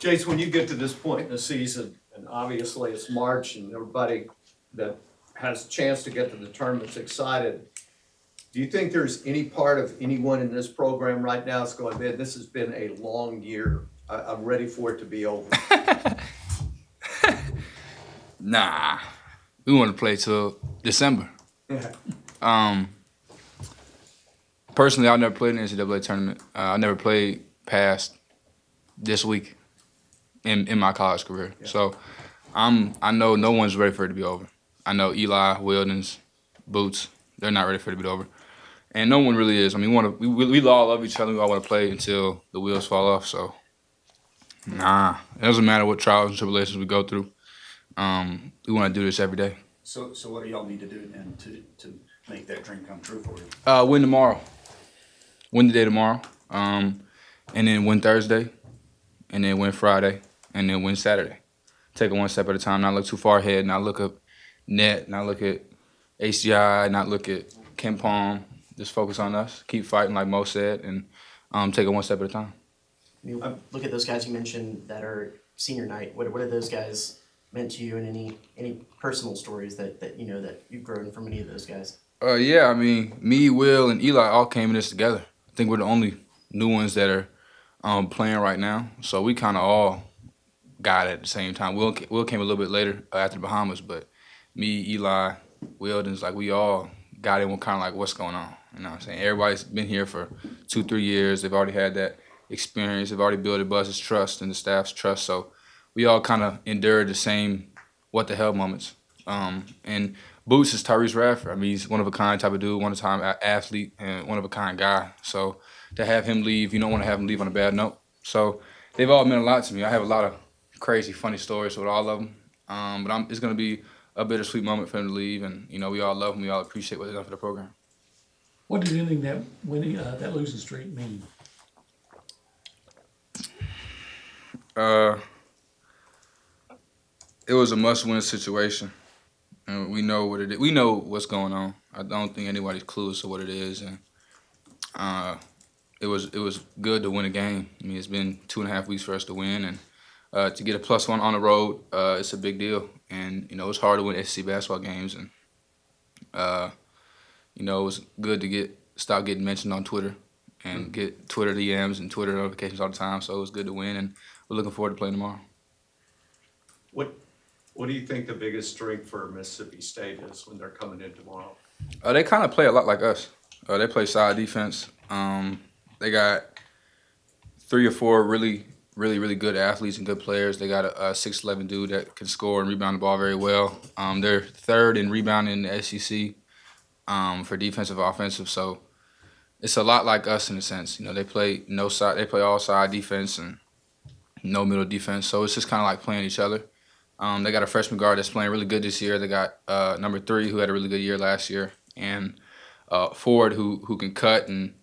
Jace, when you get to this point in the season, and obviously it's March and everybody that has a chance to get to the tournament's excited, do you think there's any part of anyone in this program right now that's going, man, this has been a long year. I'm ready for it to be over? Nah, we want to play till December. Personally, I've never played in the NCAA tournament. I never played past this week in my college career. Yeah. So I know no one's ready for it to be over. I know Eli, Wildens, Boots, they're not ready for it to be over. And no one really is. I mean, we all love each other. We all want to play until the wheels fall off. So, nah, it doesn't matter what trials and tribulations we go through. We want to do this every day. So what do y'all need to do then to make that dream come true for you? Win tomorrow. Win the day tomorrow. And then win Thursday. And then win Friday. And then win Saturday. Take it one step at a time. Not look too far ahead. Not look up net. Not look at HCI. Not look at Ken Palm. Just focus on us. Keep fighting, like Mo said, and take it one step at a time. Look at those guys you mentioned that are senior night. What are those guys meant to you, and any personal stories that you know that you've grown from any of those guys? Yeah, I mean, me, Will, and Eli all came in this together. I think we're the only new ones that are playing right now. So we kind of all got it at the same time. Will came a little bit later after the Bahamas, but me, Eli, Wildens, like we all got in with kind of like what's going on. You know what I'm saying? Everybody's been here for 2-3 years. They've already had that experience. They've already built Buzz's trust and the staff's trust. So we all kind of endured the same what the hell moments. And Boots is Tyrese Radford. I mean, he's one of a kind type of dude, one of a time athlete, and one of a kind guy. So to have him leave, you don't want to have him leave on a bad note. So they've all meant a lot to me. I have a lot of crazy, funny stories with all of them. But it's going to be a bittersweet moment for him to leave. And, you know, we all love him. We all appreciate what they've done for the program. What does ending that losing streak mean? It was a must-win situation, and we know what it is. We know what's going on. I don't think anybody's clueless to what it is, and it was good to win a game. I mean, it's been 2.5 weeks for us to win, and to get a +1 on the road, it's a big deal. And you know, it's hard to win SEC basketball games, and you know, it was good to stop getting mentioned on Twitter and get Twitter DMs and Twitter notifications all the time. So it was good to win, and we're looking forward to playing tomorrow. What do you think the biggest strength for Mississippi State is when they're coming in tomorrow? They kind of play a lot like us. They play side defense. They got 3 or 4 really good athletes and good players. They got a 6'11" dude that can score and rebound the ball very well. They're 3rd in rebounding in the SEC for defensive, offensive. So it's a lot like us in a sense. You know, they play all side defense and no middle defense. So it's just kind of like playing each other. They got a freshman guard that's playing really good this year. They got number 3 who had a really good year last year, and Ford who can cut and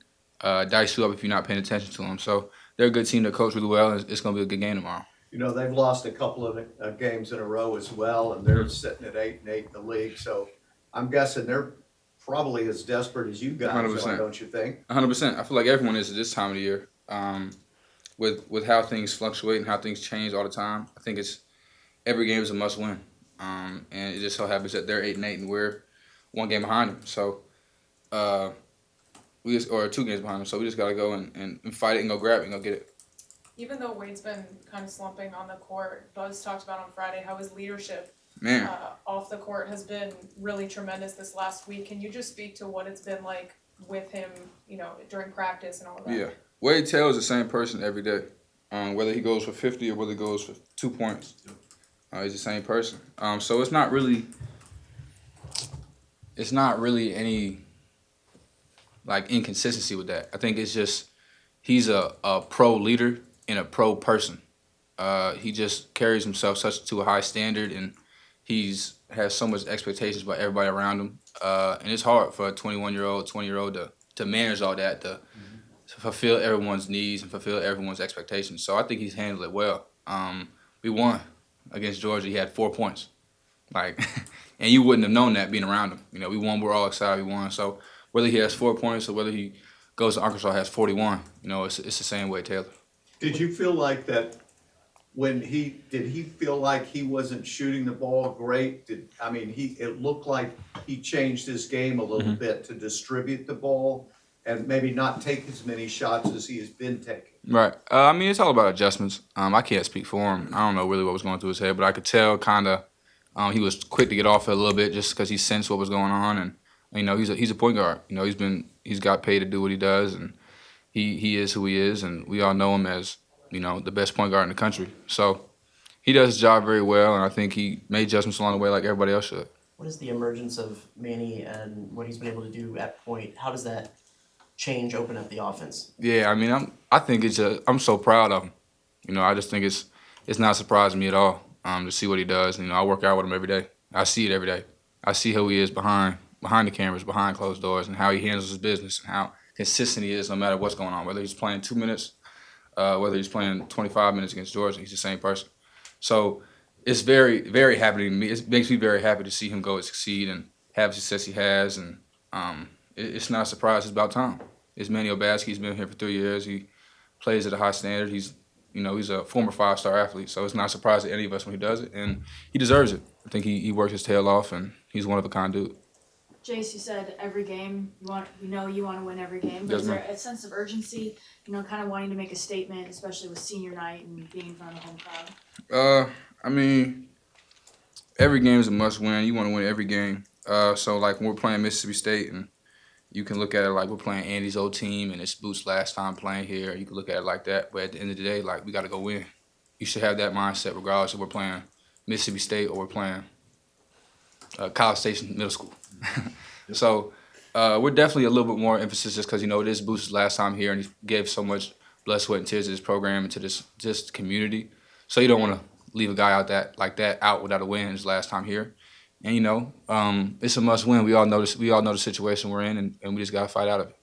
dice you up if you're not paying attention to them. So they're a good team to coach really well, and it's going to be a good game tomorrow. You know, they've lost a couple of games in a row as well, and they're sitting at 8-8 in the league. So I'm guessing they're probably as desperate as you guys 100%. are, don't you think? 100%. I feel like everyone is at this time of the year. With how things fluctuate and how things change all the time, I think every game is a must-win. And it just so happens that they're 8-8 and we're 1 game behind them. So or 2 games behind them. So we just got to go and fight it and go grab it and go get it. Even though Wade's been kind of slumping on the court, Buzz talked about on Friday how his leadership off the court has been really tremendous this last week. Can you just speak to what it's been like with him, you know, during practice and all of that? Yeah. Wade tells the same person every day, whether he goes for 50 or whether he goes for 2 points. He's the same person. So it's not really any like inconsistency with that. I think it's just he's a pro leader and a pro person. He just carries himself to a high standard, and has so much expectations by everybody around him. And it's hard for a 21-year-old, 20-year-old to manage all that, to fulfill everyone's needs and fulfill everyone's expectations. So I think he's handled it well. We won against Georgia. He had 4 points. And you wouldn't have known that being around him. You know, we won. We're all excited we won. So whether he has 4 points or whether he goes to Arkansas has 41, you know, it's the same way, Taylor. Did you feel like that When did he feel like he wasn't shooting the ball great? It looked like he changed his game a little bit to distribute the ball and maybe not take as many shots as he has been taking. Right. It's all about adjustments. I can't speak for him. I don't know really what was going through his head, but I could tell kind of he was quick to get off it a little bit just because he sensed what was going on. And he's a point guard. He's got paid to do what he does, and he is who he is, and we all know him as the best point guard in the country. So he does his job very well, and I think he made adjustments along the way like everybody else should. What is the emergence of Manny and what he's been able to do at point? How does that change open up the offense? Yeah, I'm so proud of him. I just think it's not surprising me at all to see what he does. I work out with him every day. I see it every day. I see who he is behind the cameras, behind closed doors, and how he handles his business and how consistent he is no matter what's going on. Whether he's playing 2 minutes, whether he's playing 25 minutes against Georgia, he's the same person. So it's very, very happy to me. It makes me very happy to see him go and succeed and have the success he has. And it's not a surprise. It's about time. It's Manny Obaski. He's been here for 3 years. He plays at a high standard. He's a former 5-star athlete. So it's not a surprise to any of us when he does it. And he deserves it. I think he worked his tail off, and he's one of a kind dude. Jace, you said every game you want to win every game, but Yes, is there a sense of urgency, kind of wanting to make a statement, especially with senior night and being in front of the home crowd? Every game is a must win. You want to win every game. So like when we're playing Mississippi State, and you can look at it like we're playing Andy's old team and it's Boots' last time playing here. You can look at it like that, but at the end of the day, like we got to go win. You should have that mindset regardless if we're playing Mississippi State or we're playing College Station Middle School. So we're definitely a little bit more emphasis just because, it is Boots' last time here and he gave so much blood, sweat, and tears to this program and to this just community. So you don't want to leave a guy out without a win his last time here. And, it's a must win. We all know the situation we're in, and we just got to fight out of it.